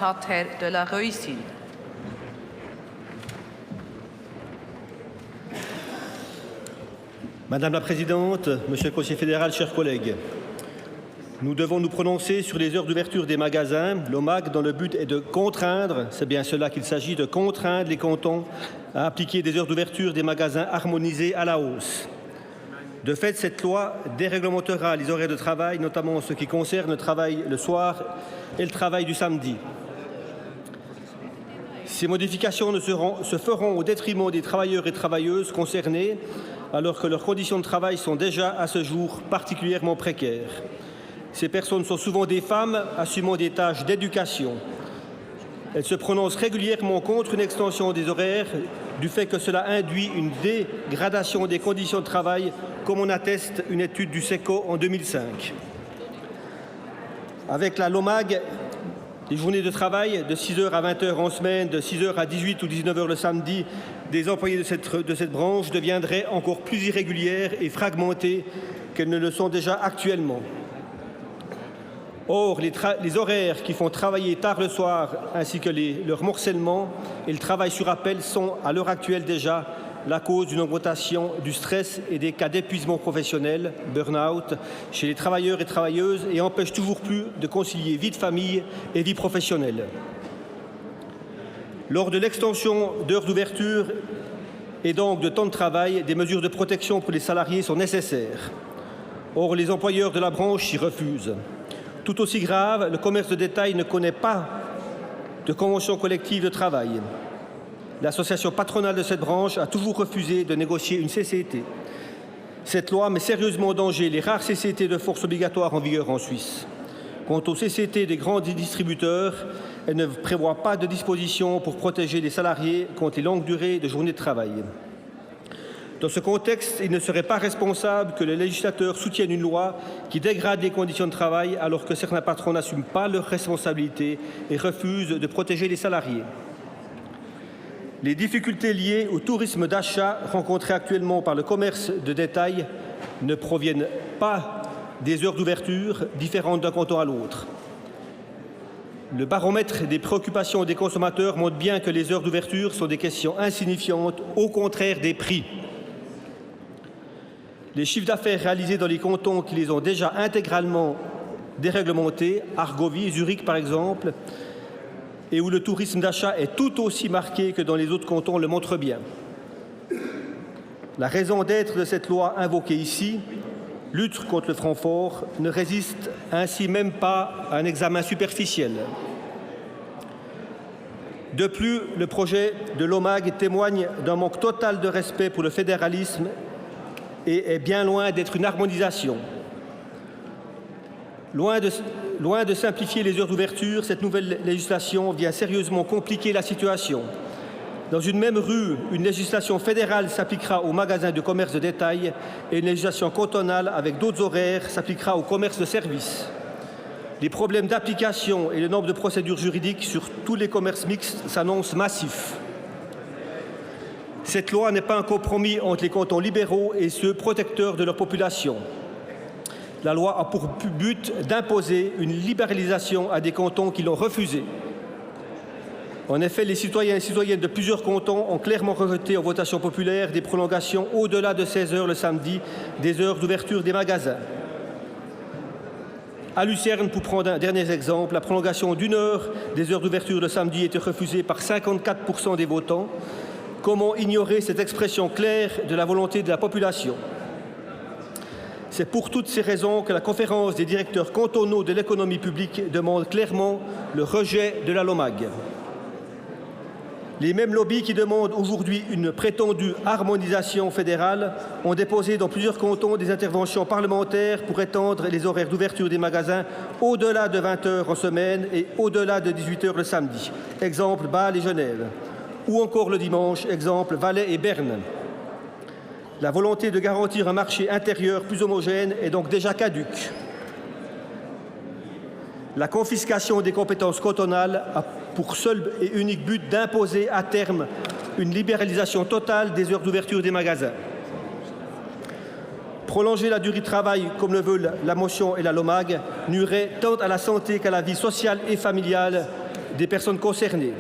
hat Herr de la Reussy. Madame la Présidente, Monsieur le Conseiller fédéral, chers collègues, nous devons nous prononcer sur les heures d'ouverture des magasins, l'OMAG, dont le but est de contraindre, c'est bien cela qu'il s'agit, de contraindre les cantons à appliquer des heures d'ouverture des magasins harmonisées à la hausse. De fait, cette loi déréglementera les horaires de travail, notamment en ce qui concerne le travail le soir et le travail du samedi. Ces modifications se feront au détriment des travailleurs et travailleuses concernés, alors que leurs conditions de travail sont déjà à ce jour particulièrement précaires. Ces personnes sont souvent des femmes assumant des tâches d'éducation. Elles se prononcent régulièrement contre une extension des horaires du fait que cela induit une dégradation des conditions de travail, comme en atteste une étude du SECO en 2005. Avec la LOMAG, les journées de travail de 6 h à 20 h en semaine, de 6 h à 18 ou 19 h le samedi, des employés de cette branche deviendraient encore plus irrégulières et fragmentées qu'elles ne le sont déjà actuellement. Or, les horaires qui font travailler tard le soir ainsi que leur morcellement et le travail sur appel sont à l'heure actuelle déjà la cause d'une augmentation du stress et des cas d'épuisement professionnel, burn-out, chez les travailleurs et travailleuses et empêchent toujours plus de concilier vie de famille et vie professionnelle. Lors de l'extension d'heures d'ouverture et donc de temps de travail, des mesures de protection pour les salariés sont nécessaires. Or, les employeurs de la branche s'y refusent. Tout aussi grave, le commerce de détail ne connaît pas de convention collective de travail. L'association patronale de cette branche a toujours refusé de négocier une CCT. Cette loi met sérieusement en danger les rares CCT de force obligatoire en vigueur en Suisse. Quant aux CCT des grands distributeurs, elle ne prévoit pas de dispositions pour protéger les salariés contre les longues durées de journées de travail. Dans ce contexte, il ne serait pas responsable que le législateur soutienne une loi qui dégrade les conditions de travail alors que certains patrons n'assument pas leurs responsabilités et refusent de protéger les salariés. Les difficultés liées au tourisme d'achat rencontrées actuellement par le commerce de détail ne proviennent pas des heures d'ouverture différentes d'un canton à l'autre. Le baromètre des préoccupations des consommateurs montre bien que les heures d'ouverture sont des questions insignifiantes, au contraire des prix. Les chiffres d'affaires réalisés dans les cantons qui les ont déjà intégralement déréglementés, Argovie, Zurich par exemple, et où le tourisme d'achat est tout aussi marqué que dans les autres cantons, le montrent bien. La raison d'être de cette loi invoquée ici, lutte contre le franc fort, ne résiste ainsi même pas à un examen superficiel. De plus, le projet de l'OMAG témoigne d'un manque total de respect pour le fédéralisme et est bien loin d'être une harmonisation. Loin de simplifier les heures d'ouverture, cette nouvelle législation vient sérieusement compliquer la situation. Dans une même rue, une législation fédérale s'appliquera aux magasins de commerce de détail et une législation cantonale avec d'autres horaires s'appliquera au commerce de services. Les problèmes d'application et le nombre de procédures juridiques sur tous les commerces mixtes s'annoncent massifs. Cette loi n'est pas un compromis entre les cantons libéraux et ceux protecteurs de leur population. La loi a pour but d'imposer une libéralisation à des cantons qui l'ont refusée. En effet, les citoyens et citoyennes de plusieurs cantons ont clairement rejeté en votation populaire des prolongations au-delà de 16 h le samedi des heures d'ouverture des magasins. À Lucerne, pour prendre un dernier exemple, la prolongation d'1 heure des heures d'ouverture le samedi était refusée par 54% des votants. Comment ignorer cette expression claire de la volonté de la population? C'est pour toutes ces raisons que la conférence des directeurs cantonaux de l'économie publique demande clairement le rejet de la LOMAG. Les mêmes lobbies qui demandent aujourd'hui une prétendue harmonisation fédérale ont déposé dans plusieurs cantons des interventions parlementaires pour étendre les horaires d'ouverture des magasins au-delà de 20 h en semaine et au-delà de 18 h le samedi. Exemple, Bâle et Genève. Ou encore le dimanche, exemple, Valais et Berne. La volonté de garantir un marché intérieur plus homogène est donc déjà caduque. La confiscation des compétences cantonales a pour seul et unique but d'imposer à terme une libéralisation totale des heures d'ouverture des magasins. Prolonger la durée de travail, comme le veulent la motion et la LOMAG, nuirait tant à la santé qu'à la vie sociale et familiale des personnes concernées.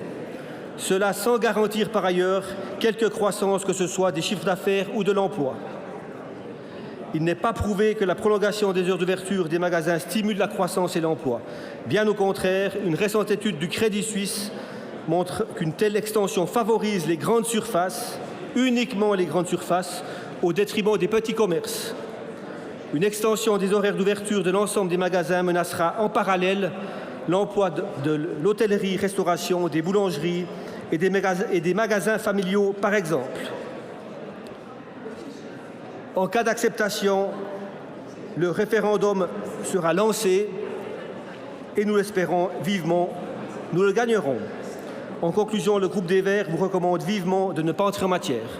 Cela sans garantir par ailleurs quelque croissance que ce soit des chiffres d'affaires ou de l'emploi. Il n'est pas prouvé que la prolongation des heures d'ouverture des magasins stimule la croissance et l'emploi. Bien au contraire, une récente étude du Crédit Suisse montre qu'une telle extension favorise les grandes surfaces, uniquement les grandes surfaces, au détriment des petits commerces. Une extension des horaires d'ouverture de l'ensemble des magasins menacera en parallèle l'emploi de l'hôtellerie-restauration, des boulangeries et des magasins familiaux, par exemple. En cas d'acceptation, le référendum sera lancé et nous l'espérons vivement, nous le gagnerons. En conclusion, le groupe des Verts vous recommande vivement de ne pas entrer en matière.